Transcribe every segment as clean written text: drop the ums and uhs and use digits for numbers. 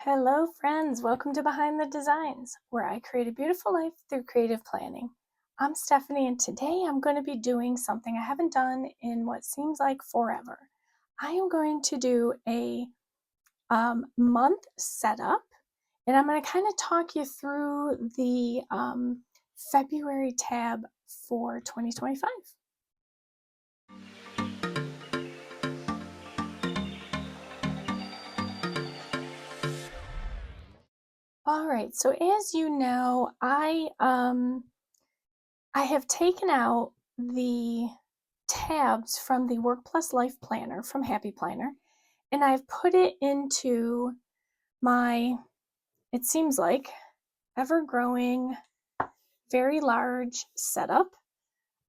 Hello, friends. Welcome to Behind the Designs, where I create a beautiful life through creative planning. I'm Stephanie, and today I'm going to be doing something I haven't done in what seems like forever. I am going to do a month setup, and I'm going to kind of talk you through the February tab for 2025. All right, so as you know, I have taken out the tabs from the Work Plus Life Planner from Happy Planner, and I've put it into my, it seems like, ever-growing, very large setup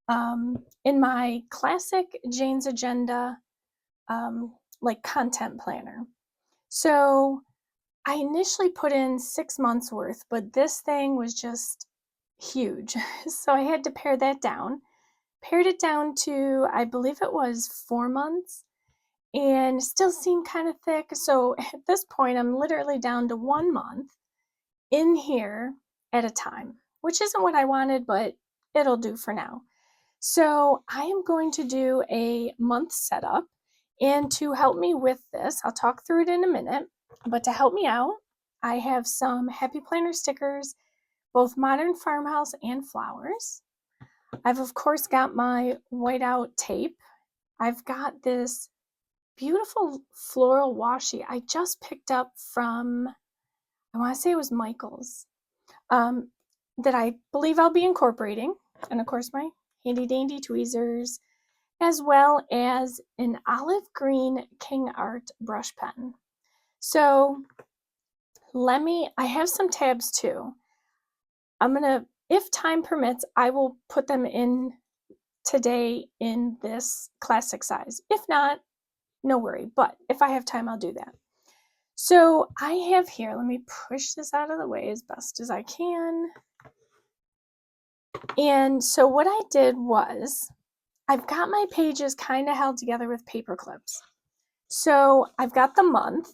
in my classic Jane's Agenda like content planner. So I initially put in 6 months worth, but this thing was just huge. So I had to pare that down. Pared it down to, I believe it was 4 months, and still seemed kind of thick. So at this point, I'm literally down to 1 month in here at a time, which isn't what I wanted, but it'll do for now. So I am going to do a month setup, and to help me with this, I'll talk through it in a minute, but to help me out, I have some Happy Planner stickers, both Modern Farmhouse and Flowers. I've of course got my whiteout tape. I've got this beautiful floral washi I just picked up from, I want to say it was Michael's, that I believe I'll be incorporating. And of course my handy dandy tweezers, as well as an olive green King Art brush pen. So I have some tabs too. If time permits, I will put them in today in this classic size. If not, no worry, but if I have time, I'll do that. So I have here, let me push this out of the way as best as I can. And so what I did was, I've got my pages kind of held together with paper clips. So I've got the month.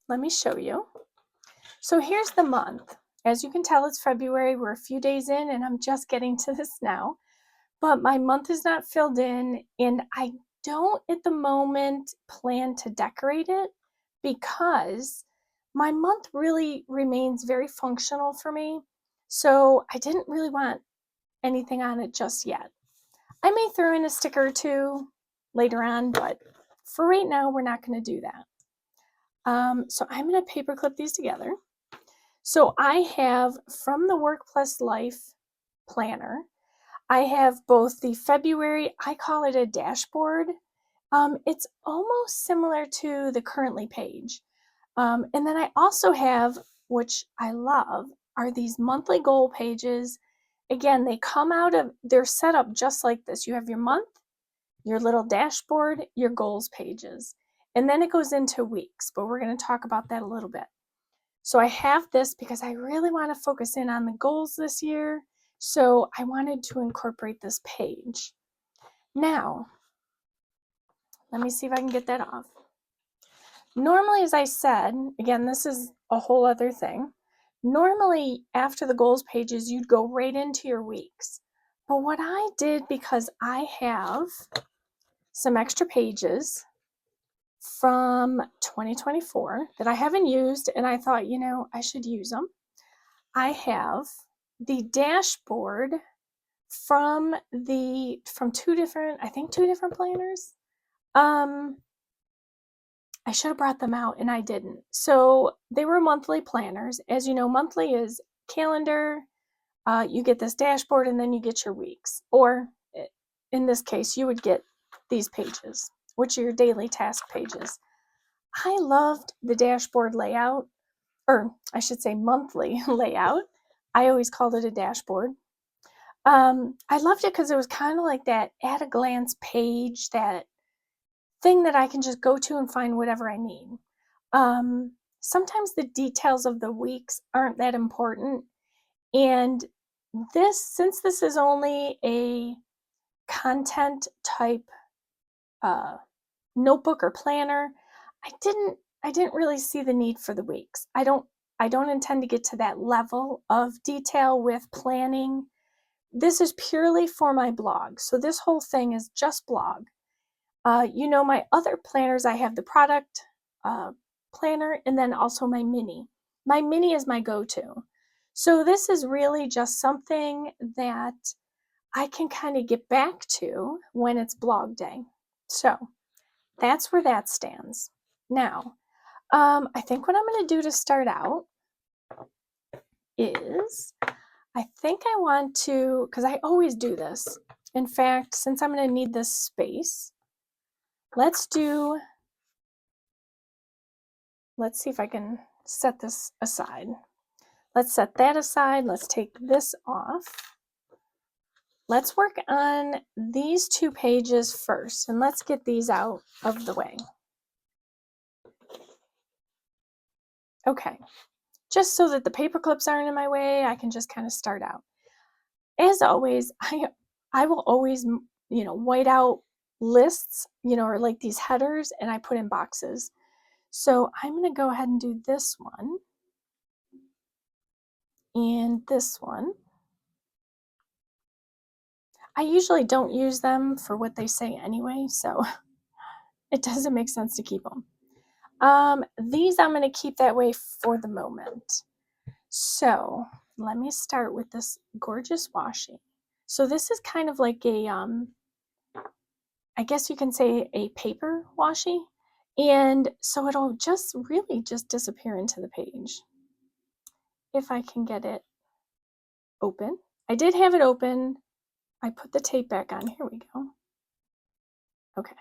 Let me show you. So here's the month. As you can tell, it's February. We're a few days in, and I'm just getting to this now. But my month is not filled in, and I don't at the moment plan to decorate it because my month really remains very functional for me. So I didn't really want anything on it just yet. I may throw in a sticker or two later on, but for right now, we're not going to do that. So I'm going to paper clip these together. So I have from the Work Plus Life Planner, I have both the February, I call it a dashboard. It's almost similar to the currently page. And then I also have, which I love, are these monthly goal pages. Again, they're set up just like this. You have your month, your little dashboard, your goals pages. And then it goes into weeks, but we're going to talk about that a little bit. So I have this because I really want to focus in on the goals this year. So I wanted to incorporate this page. Now, let me see if I can get that off. Normally, as I said, again, this is a whole other thing. Normally, after the goals pages, you'd go right into your weeks. But what I did, because I have some extra pages from 2024 that I haven't used, and I thought, I should use them. I have the dashboard from two different planners. I should have brought them out and I didn't. So they were monthly planners. As you know, monthly is calendar. You get this dashboard and then you get your weeks. Or in this case, you would get these pages, which are your daily task pages. I loved the dashboard layout, or I should say monthly layout. I always called it a dashboard. I loved it because it was kind of like that at a glance page, that thing that I can just go to and find whatever I need. Sometimes the details of the weeks aren't that important. And since this is only a content type notebook or planner, I didn't I didn't really see the need for the weeks. I don't intend to get to that level of detail with planning. This is purely for my blog. So this whole thing is just blog. You know, my other planners, I have the product planner and then also my mini. My mini is my go-to. So this is really just something that I can kind of get back to when it's blog day. So that's where that stands. Now, I think what I'm going to do to start out is, I think I want to, because I always do this. In fact, since I'm going to need this space, let's see if I can set this aside. Let's set that aside. Let's take this off. Let's work on these 2 pages first, and let's get these out of the way. Okay, just so that the paper clips aren't in my way, I can just kind of start out. As always, I will always, you know, white out lists, you know, or like these headers, and I put in boxes. So I'm going to go ahead and do this one and this one. I usually don't use them for what they say anyway, so it doesn't make sense to keep them. These I'm going to keep that way for the moment. So let me start with this gorgeous washi. So this is kind of like a, I guess you can say a paper washi. And so it'll just really just disappear into the page. If I can get it open. I did have it open. I put the tape back on. Here we go. Okay.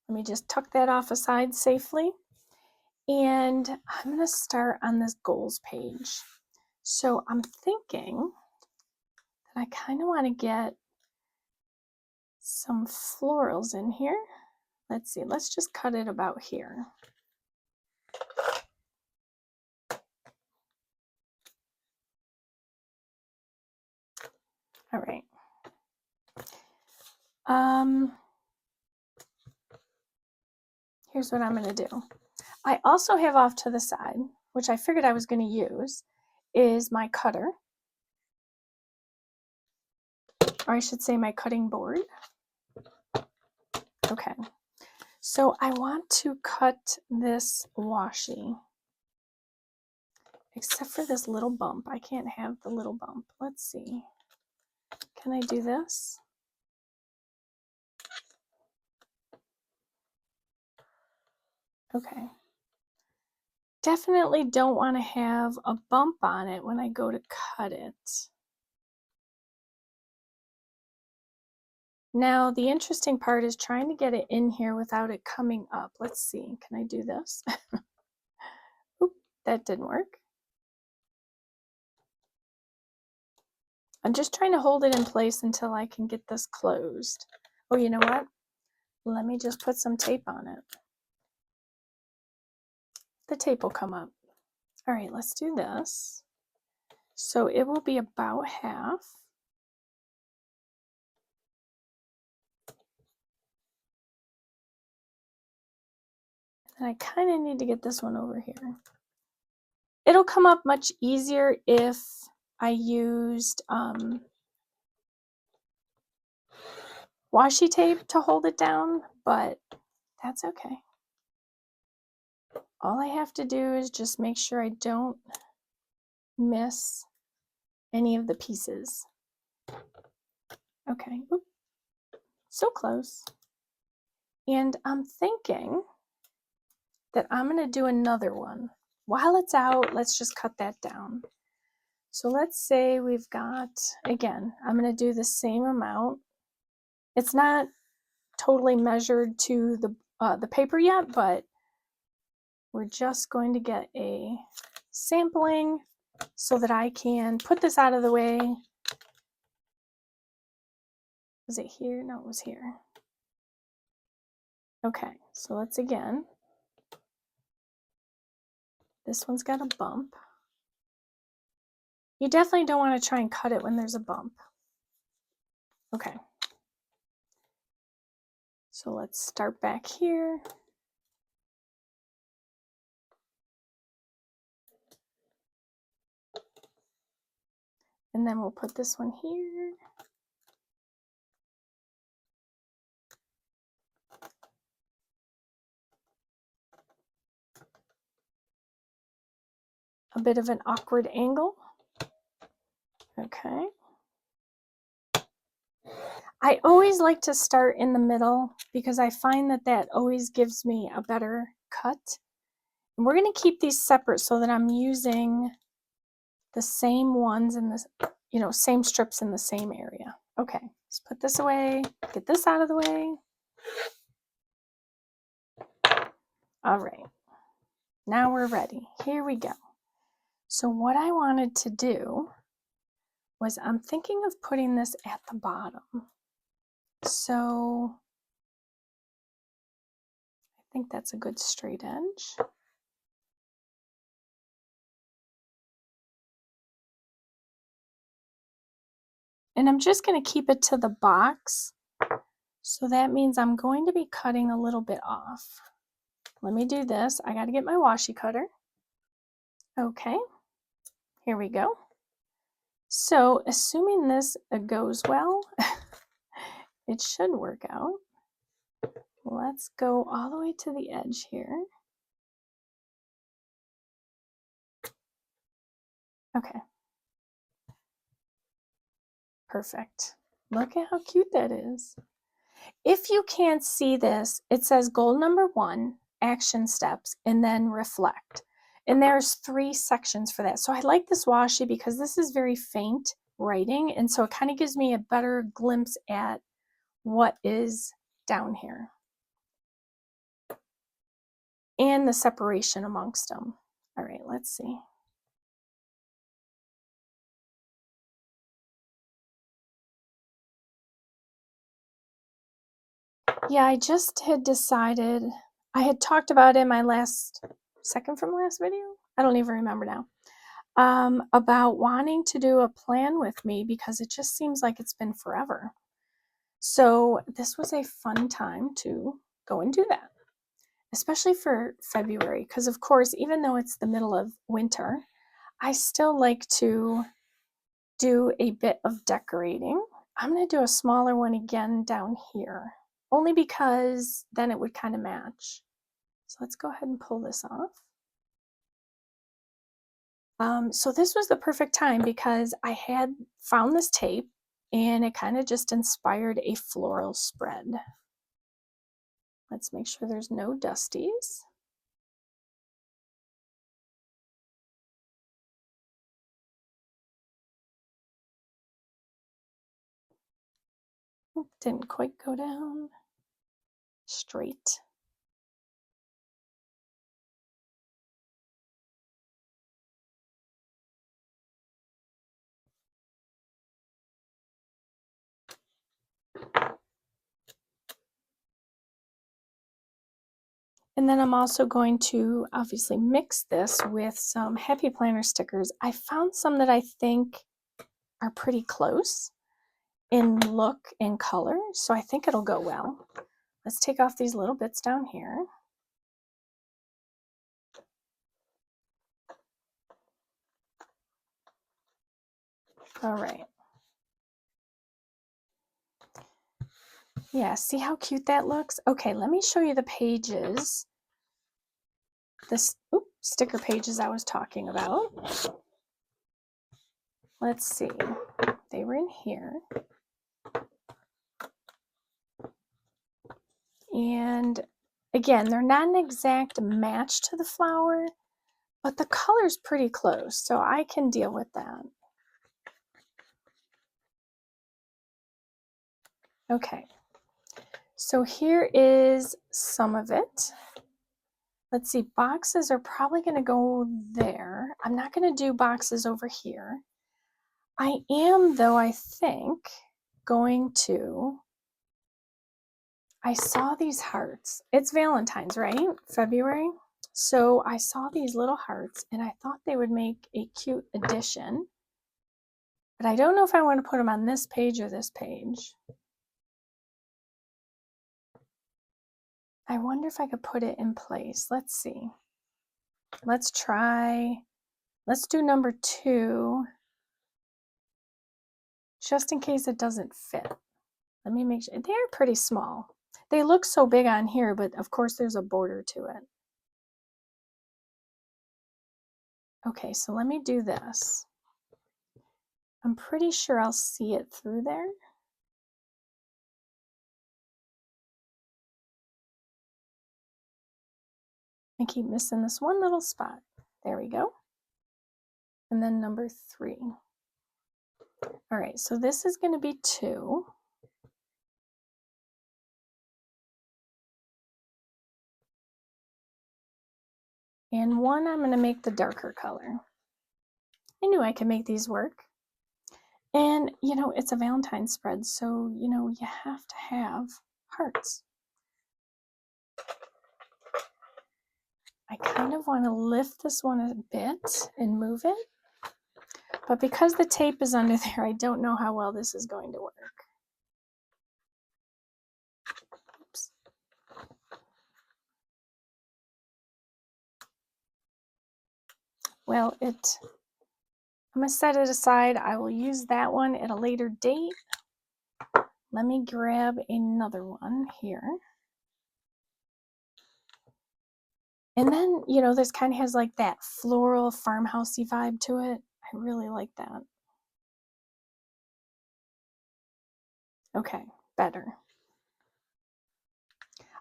Let me just tuck that off aside safely. And I'm going to start on this goals page. So I'm thinking that I kind of want to get some florals in here. Let's see, let's just cut it about here. All right. Here's what I'm going to do. I also have off to the side, which I figured I was going to use, is my cutter. Or I should say my cutting board. Okay. So I want to cut this washi, except for this little bump. I can't have the little bump. Let's see. Can I do this? Okay. Definitely don't want to have a bump on it when I go to cut it. Now, the interesting part is trying to get it in here without it coming up. Let's see. Can I do this? Oop, that didn't work. I'm just trying to hold it in place until I can get this closed. Oh, you know what? Let me just put some tape on it. The tape will come up. All right, let's do this. So it will be about half. And I kind of need to get this one over here. It'll come up much easier if I used washi tape to hold it down, but that's okay. All I have to do is just make sure I don't miss any of the pieces. Okay, oop. So close. And I'm thinking that I'm going to do another one. While it's out, let's just cut that down. So let's say we've got, again, I'm going to do the same amount. It's not totally measured to the paper yet, but we're just going to get a sampling so that I can put this out of the way. Was it here? No, it was here. Okay, so let's again. This one's got a bump. You definitely don't want to try and cut it when there's a bump. Okay. So let's start back here. And then we'll put this one here. A bit of an awkward angle. Okay. I always like to start in the middle because I find that that always gives me a better cut. And we're going to keep these separate so that I'm using the same ones in this, you know, same strips in the same area. Okay, let's put this away, get this out of the way. All right, now we're ready. Here we go. So what I wanted to do was I'm thinking of putting this at the bottom. So I think that's a good straight edge. And I'm just going to keep it to the box. So that means I'm going to be cutting a little bit off. Let me do this. I got to get my washi cutter. Okay, here we go. So assuming this goes well, it should work out. Let's go all the way to the edge here. Okay. Perfect. Look at how cute that is. If you can't see this, it says goal number 1, action steps, and then reflect. And there's 3 sections for that. So I like this washi because this is very faint writing, and so it kind of gives me a better glimpse at what is down here and the separation amongst them. All right, let's see. Yeah, I just had decided, I had talked about in my second from last video, I don't even remember now, about wanting to do a plan with me because it just seems like it's been forever. So this was a fun time to go and do that, especially for February, because of course, even though it's the middle of winter, I still like to do a bit of decorating. I'm going to do a smaller one again down here, only because then it would kind of match. So let's go ahead and pull this off. So this was the perfect time because I had found this tape and it kind of just inspired a floral spread. Let's make sure there's no dusties. Oop, didn't quite go down straight. And then I'm also going to obviously mix this with some Happy Planner stickers. I found some that I think are pretty close in look and color, so I think it'll go well. Let's take off these little bits down here. All right. Yeah, see how cute that looks? Okay, let me show you the pages. This sticker pages I was talking about. Let's see. They were in here. And again, they're not an exact match to the flower, but the color's pretty close, so I can deal with that. Okay, so here is some of it. Let's see, boxes are probably going to go there. I'm not going to do boxes over here. I am, though, I think, going to... I saw these hearts. It's Valentine's, right? February. So I saw these little hearts, and I thought they would make a cute addition. But I don't know if I want to put them on this page or this page. I wonder if I could put it in place. Let's see. Let's try, let's do number 2, just in case it doesn't fit. Let me make sure. They're pretty small. They look so big on here, but of course there's a border to it. Okay, so let me do this. I'm pretty sure I'll see it through there. I keep missing this one little spot. There we go. And then number 3. All right, so this is going to be 2. And 1, I'm going to make the darker color. I knew I could make these work. And, you know, it's a Valentine's spread, so, you know, you have to have hearts. I kind of want to lift this one a bit and move it. But because the tape is under there, I don't know how well this is going to work. Oops. Well, I'm going to set it aside. I will use that one at a later date. Let me grab another one here. And then, you know, this kind of has like that floral farmhousey vibe to it. I really like that. Okay, better.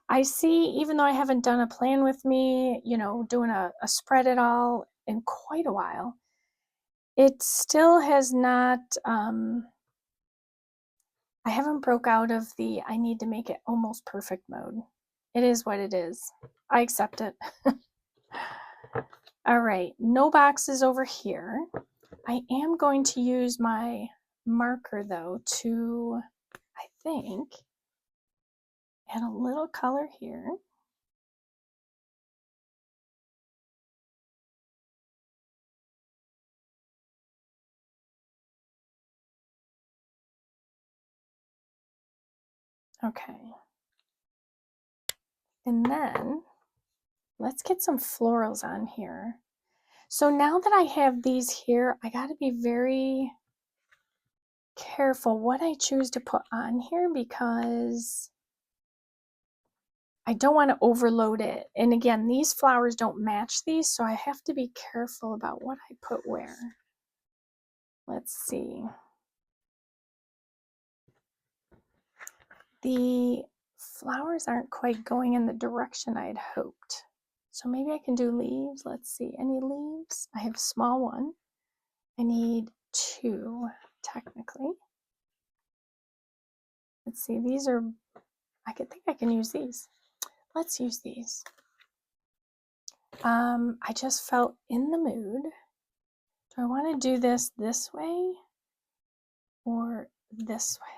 I see, even though I haven't done a plan with me, you know, doing a spread at all in quite a while, it still has not, I haven't broke out of the I need to make it almost perfect mode. It is what it is. I accept it. All right, no boxes over here. I am going to use my marker though to, I think, add a little color here. Okay. And then let's get some florals on here. So now that I have these here, I got to be very careful what I choose to put on here because I don't want to overload it. And again, these flowers don't match these, so I have to be careful about what I put where. Let's see. The flowers aren't quite going in the direction I'd hoped. So maybe I can do leaves. Let's see, any leaves? I have a small one. I need 2, technically. Let's see, these are, I think I can use these. Let's use these. I just felt in the mood. Do I want to do this way or this way?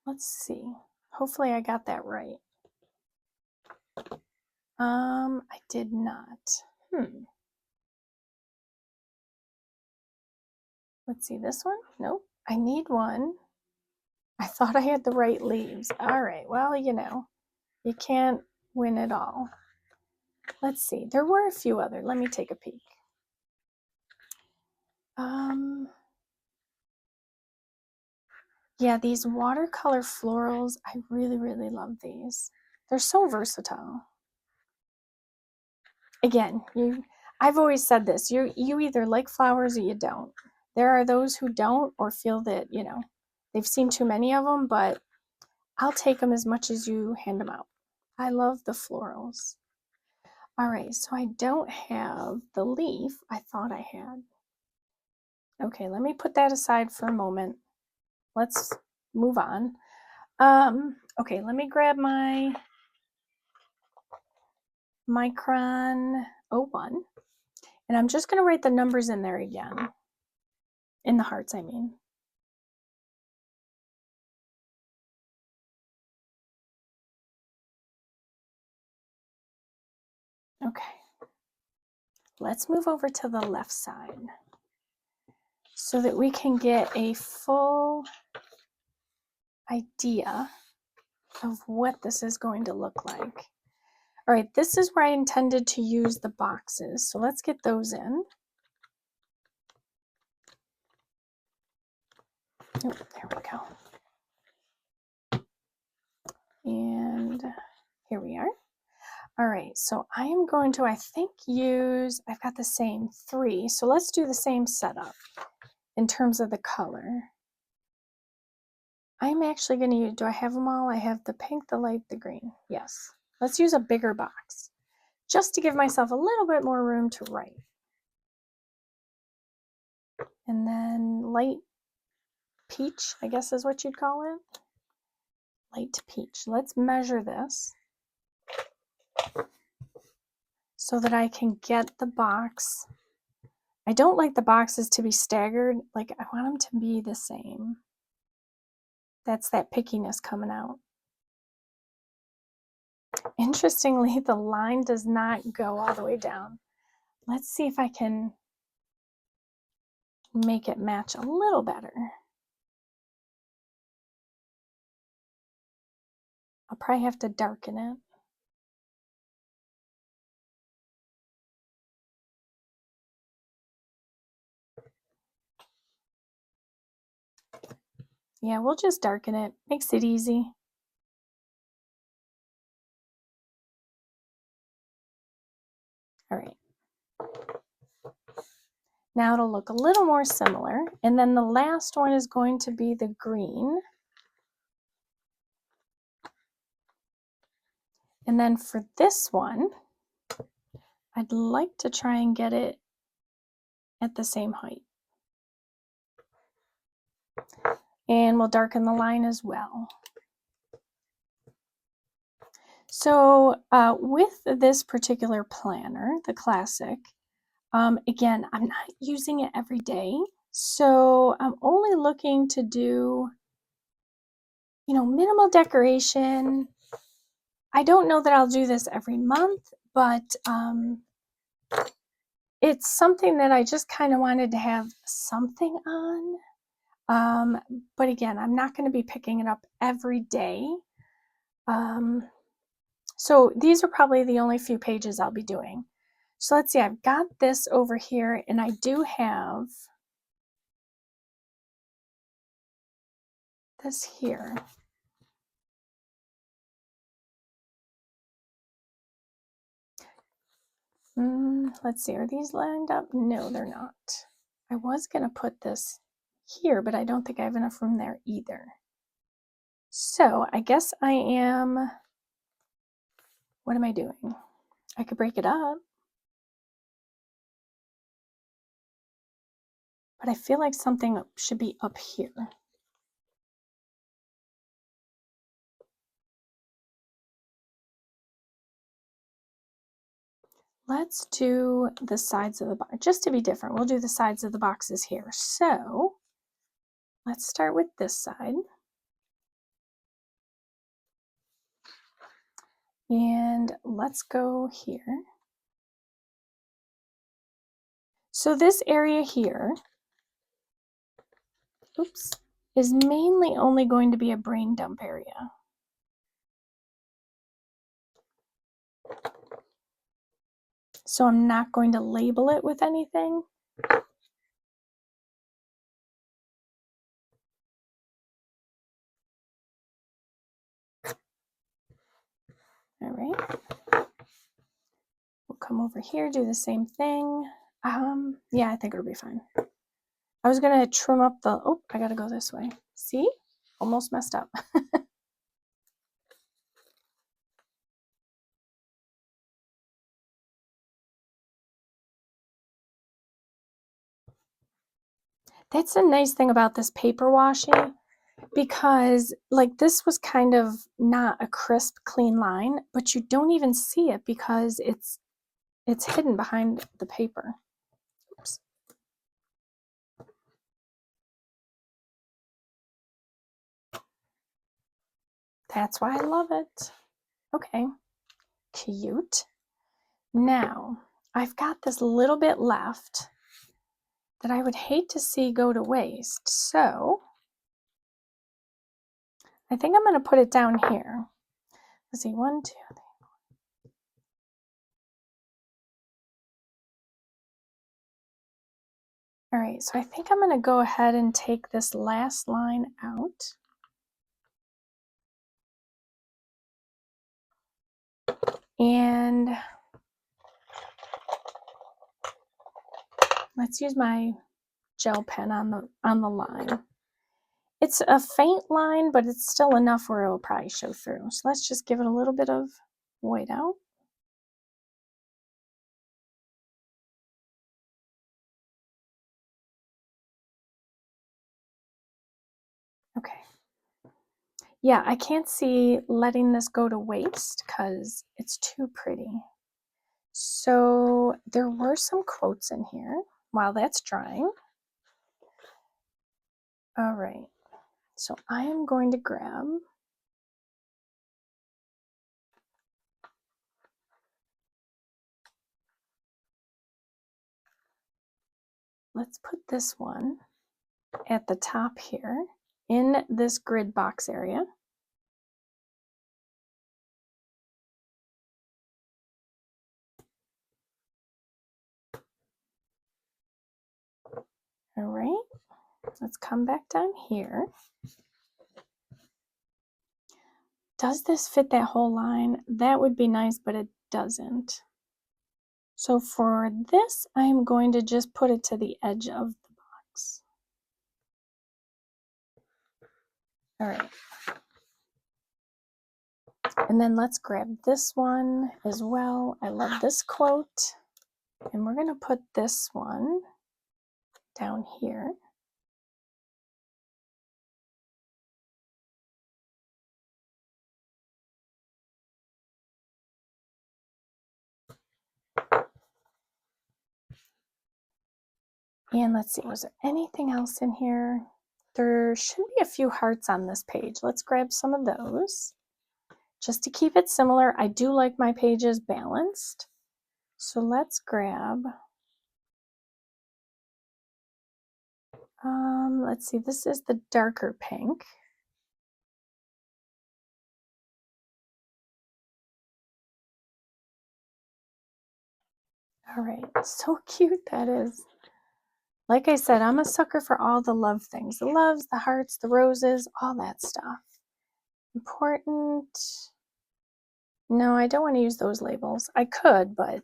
Let's see. Hopefully I got that right. I did not. Let's see, this one? Nope. I need one. I thought I had the right leaves. All right, well, you know, you can't win it all. Let's see, there were a few other. Let me take a peek. Yeah, these watercolor florals, I really, really love these. They're so versatile. Again, I've always said this, you either like flowers or you don't. There are those who don't or feel that, you know, they've seen too many of them, but I'll take them as much as you hand them out. I love the florals. All right, so I don't have the leaf I thought I had. Okay, let me put that aside for a moment. Let's move on. Okay, let me grab my Micron 01, and I'm just going to write the numbers in there again. In the hearts, I mean. Okay. Let's move over to the left side. so that we can get a full idea of what this is going to look like. All right, this is where I intended to use the boxes. So let's get those in. Oh, there we go. And here we are. All right, so I am going to, I think, I've got the same 3. So let's do the same setup in terms of the color. I'm actually going to use, do I have them all? I have the pink, the light, the green. Yes. Let's use a bigger box just to give myself a little bit more room to write. And then light peach, I guess is what you'd call it. Light peach. Let's measure this so that I can get the box. I don't like the boxes to be staggered. Like, I want them to be the same. That's that pickiness coming out. Interestingly, the line does not go all the way down. Let's see if I can make it match a little better. I'll probably have to darken it. Yeah, we'll just darken it. Makes it easy. All right. Now it'll look a little more similar. And then the last one is going to be the green. And then for this one, I'd like to try and get it at the same height. And we'll darken the line as well. So with this particular planner, the Classic, again, I'm not using it every day. So I'm only looking to do, minimal decoration. I don't know that I'll do this every month, but it's something that I just kind of wanted to have something on. But again, I'm not going to be picking it up every day. So these are probably the only few pages I'll be doing. So let's see, I've got this over here, and I do have this here. Let's see, are these lined up? No, they're not. I was going to put this here, but I don't think I have enough room there either. So I guess what am I doing? I could break it up. But I feel like something should be up here. Let's do the sides of the box, just to be different. We'll do the sides of the boxes here. So let's start with this side. And let's go here. So this area here, is mainly only going to be a brain dump area. So I'm not going to label it with anything. All right. We'll come over here, do the same thing. Yeah, I think it'll be fine. I was gonna trim up I gotta go this way. See? Almost messed up. That's the nice thing about this paper washi, because like this was kind of not a crisp, clean line, but you don't even see it because it's hidden behind the paper. Oops. That's why I love it. Okay, cute. Now, I've got this little bit left that I would hate to see go to waste. So I think I'm going to put it down here. Let's see, 1, 2, 3. All right, so I think I'm going to go ahead and take this last line out. And let's use my gel pen on the line. It's a faint line, but it's still enough where it will probably show through. So let's just give it a little bit of white out. Okay. Yeah, I can't see letting this go to waste because it's too pretty. So there were some quotes in here while that's drying. All right, so I am going to grab let's put this one at the top here in this grid box area. All right, let's come back down here. Does this fit that whole line? That would be nice, but it doesn't. So for this, I'm going to just put it to the edge of the box. All right. And then let's grab this one as well. I love this quote. And we're going to put this one down here. And let's see, was there anything else in here? There should be a few hearts on this page. Let's grab some of those. Just to keep it similar, I do like my pages balanced. So let's grab, let's see, this is the darker pink. All right, so cute that is. Like I said, I'm a sucker for all the love things. The loves, the hearts, the roses, all that stuff. Important. No, I don't want to use those labels. I could, but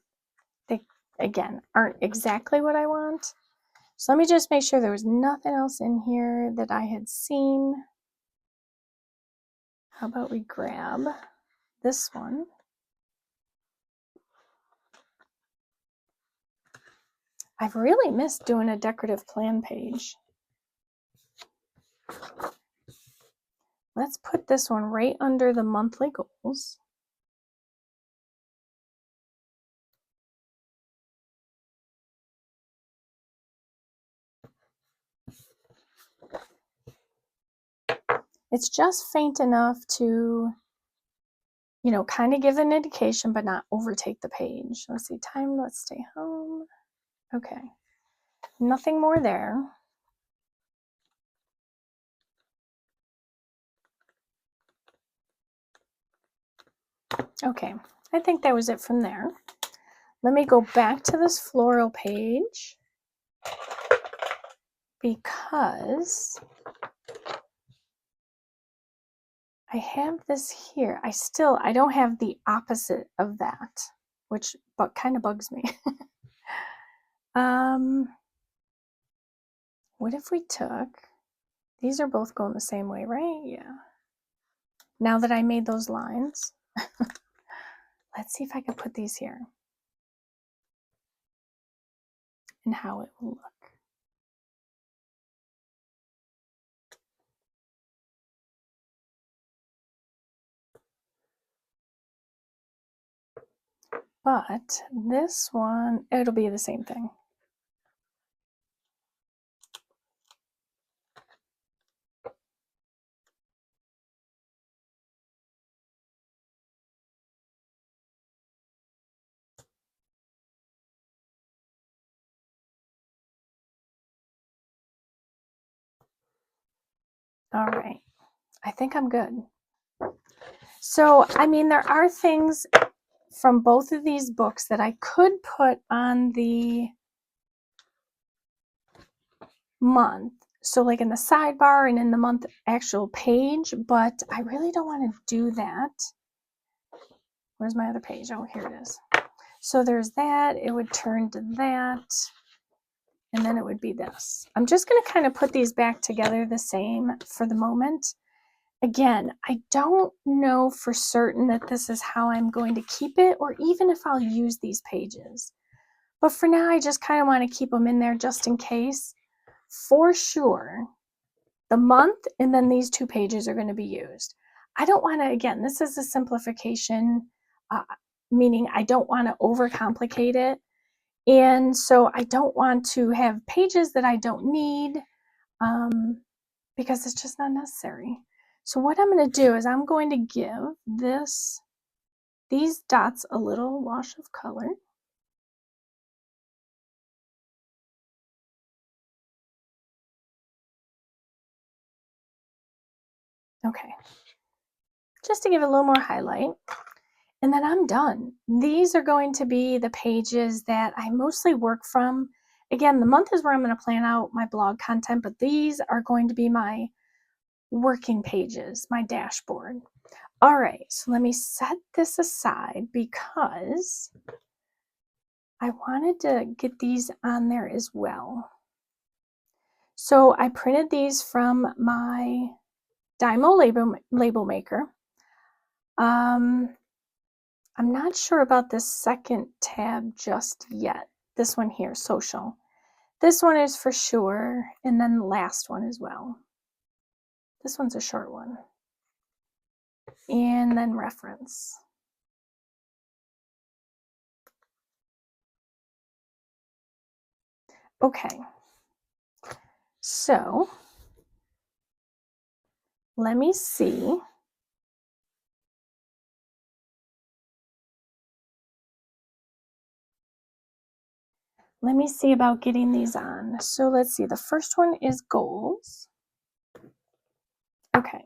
they, again, aren't exactly what I want. So let me just make sure there was nothing else in here that I had seen. How about we grab this one? I've really missed doing a decorative plan page. Let's put this one right under the monthly goals. It's just faint enough to, you know, kind of give an indication, but not overtake the page. Let's see, time, let's stay home. Okay, nothing more there. Okay, I think that was it from there. Let me go back to this floral page because I have this here. I don't have the opposite of that, which kind of bugs me. What if we took, these are both going the same way, right? Yeah. Now that I made those lines, let's see if I can put these here and how it will look. But this one, it'll be the same thing. All right, I think I'm good. So, I mean, there are things from both of these books that I could put on the month. So like in the sidebar and in the month actual page, but I really don't want to do that. Where's my other page? Oh, here it is. So there's that. It would turn to that. And then it would be this. I'm just going to kind of put these back together the same for the moment. Again, I don't know for certain that this is how I'm going to keep it, or even if I'll use these pages. But for now, I just kind of want to keep them in there just in case. For sure, the month and then these 2 pages are going to be used. I don't want to, again, this is a simplification, meaning I don't want to overcomplicate it. And so I don't want to have pages that I don't need because it's just not necessary. So what I'm going to do is I'm going to give these dots a little wash of color. Okay, just to give it a little more highlight. And then I'm done. These are going to be the pages that I mostly work from. Again, the month is where I'm going to plan out my blog content, but these are going to be my working pages, my dashboard. All right, so let me set this aside because I wanted to get these on there as well. So I printed these from my Dymo label maker. I'm not sure about this second tab just yet. This one here, social. This one is for sure, and then the last one as well. This one's a short one. And then reference. Okay, so let me see. Let me see about getting these on. So let's see, the first one is goals. Okay.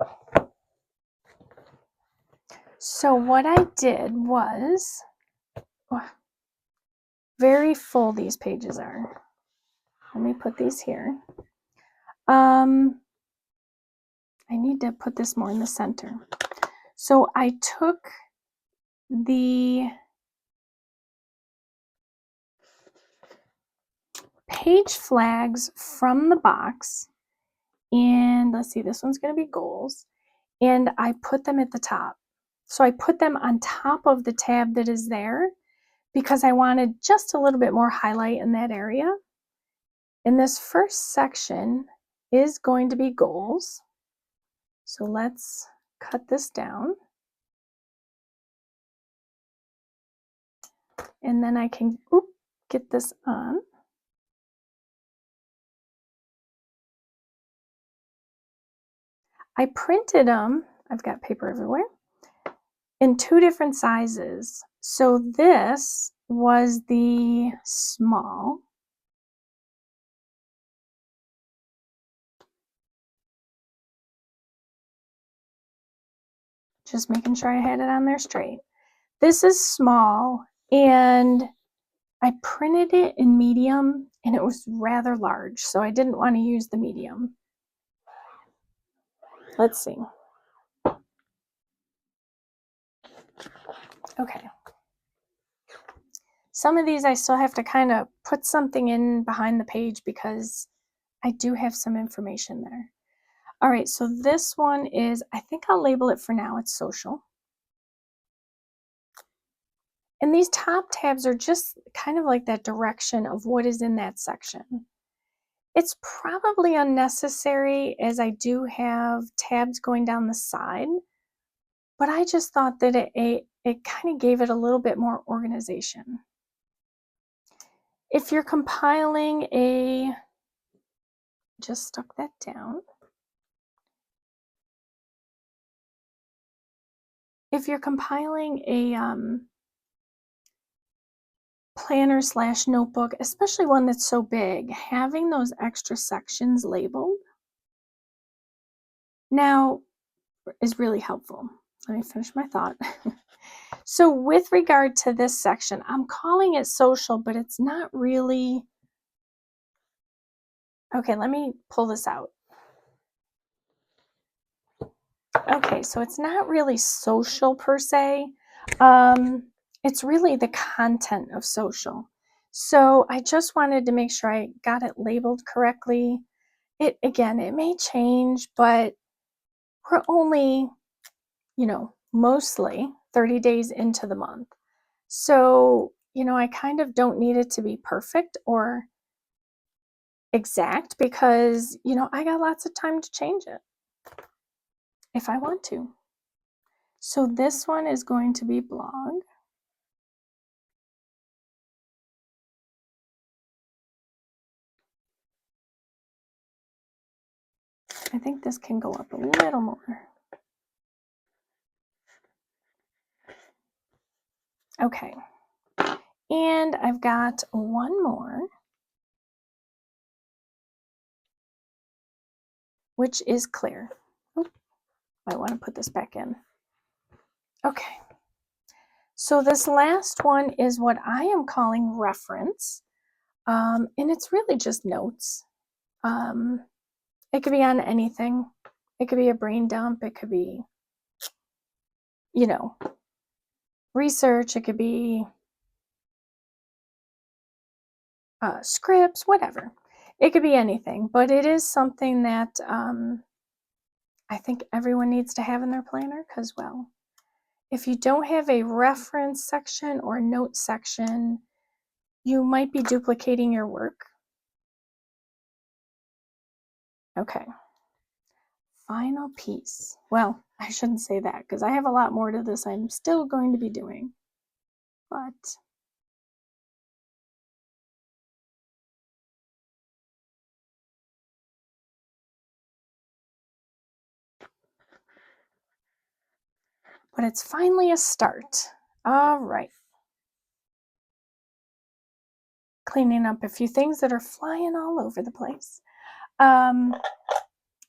So what I did was, very full these pages are. Let me put these here. I need to put this more in the center. So I took the page flags from the box, and let's see, this one's going to be goals, and I put them at the top. So I put them on top of the tab that is there because I wanted just a little bit more highlight in that area. And this first section is going to be goals. So let's cut this down. And then I can get this on. I printed them, I've got paper everywhere, in 2 different sizes. So this was the small. Just making sure I had it on there straight. This is small, and I printed it in medium, and it was rather large, so I didn't want to use the medium. Let's see. Okay. Some of these I still have to kind of put something in behind the page because I do have some information there. All right, so this one is, I think I'll label it for now, it's social. And these top tabs are just kind of like that direction of what is in that section. It's probably unnecessary as I do have tabs going down the side, but I just thought that it kind of gave it a little bit more organization. If you're compiling just stuck that down. If you're compiling a planner/notebook, especially one that's so big, having those extra sections labeled Now is really helpful. Let me finish my thought. So with regard to this section, I'm calling it social, but it's not really. Okay, let me pull this out. Okay, so it's not really social per se. It's really the content of social. So I just wanted to make sure I got it labeled correctly. Again, it may change, but we're only, mostly 30 days into the month. So, I kind of don't need it to be perfect or exact because, I got lots of time to change it if I want to. So this one is going to be blog. I think this can go up a little more. Okay. And I've got one more, which is clear. Oop, I want to put this back in. Okay. So this last one is what I am calling reference. And it's really just notes. It could be on anything. It could be a brain dump. It could be, research. It could be scripts, whatever. It could be anything, but it is something that I think everyone needs to have in their planner because, well, if you don't have a reference section or note section, you might be duplicating your work. Okay. Final piece. Well, I shouldn't say that because I have a lot more to this I'm still going to be doing. But it's finally a start. All right. Cleaning up a few things that are flying all over the place.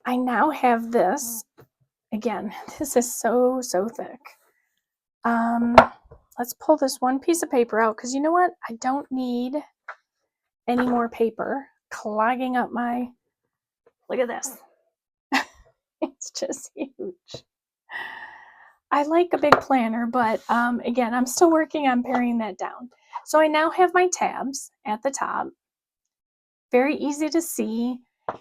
I now have this. Again, this is so thick. Let's pull this one piece of paper out because you know what? I don't need any more paper clogging up my. Look at this. It's just huge. I like a big planner, but again, I'm still working on paring that down. So I now have my tabs at the top. Very easy to see.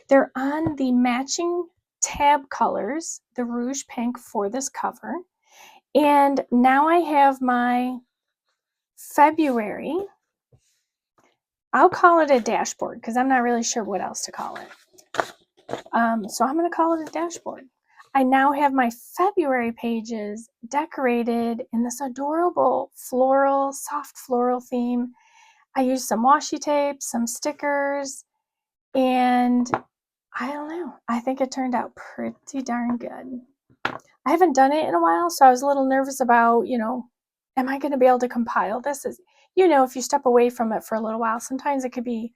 They're on the matching tab colors, the rouge pink for this cover. And now I have my February. I'll call it a dashboard because I'm not really sure what else to call it. So I'm going to call it a dashboard. I now have my February pages decorated in this adorable floral, soft floral theme. I used some washi tape, some stickers, and I don't know. I think it turned out pretty darn good. I haven't done it in a while, so I was a little nervous about, am I going to be able to compile this? If you step away from it for a little while, sometimes it could be,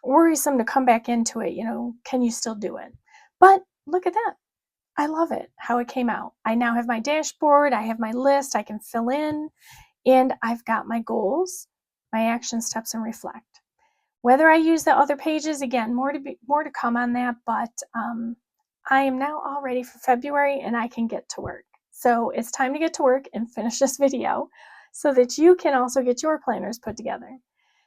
worrisome to come back into it. Can you still do it? But look at that. I love it, how it came out. I now have my dashboard. I have my list I can fill in, and I've got my goals, my action steps, and reflect. Whether I use the other pages, again, more to come on that, but I am now all ready for February and I can get to work. So it's time to get to work and finish this video so that you can also get your planners put together.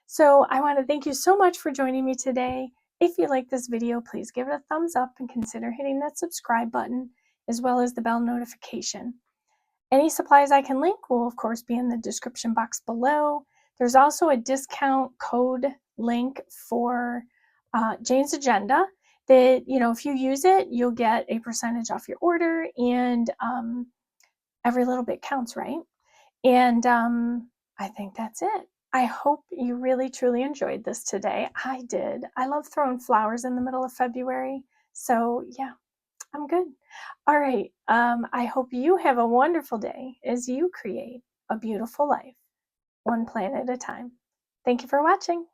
So I want to thank you so much for joining me today. If you like this video, please give it a thumbs up and consider hitting that subscribe button as well as the bell notification. Any supplies I can link will of course be in the description box below. There's also a discount code link for Jane's Agenda that, if you use it, you'll get a percentage off your order, and every little bit counts, right? And I think that's it. I hope you really, truly enjoyed this today. I did. I love throwing flowers in the middle of February. So yeah, I'm good. All right. I hope you have a wonderful day as you create a beautiful life, one plant at a time. Thank you for watching.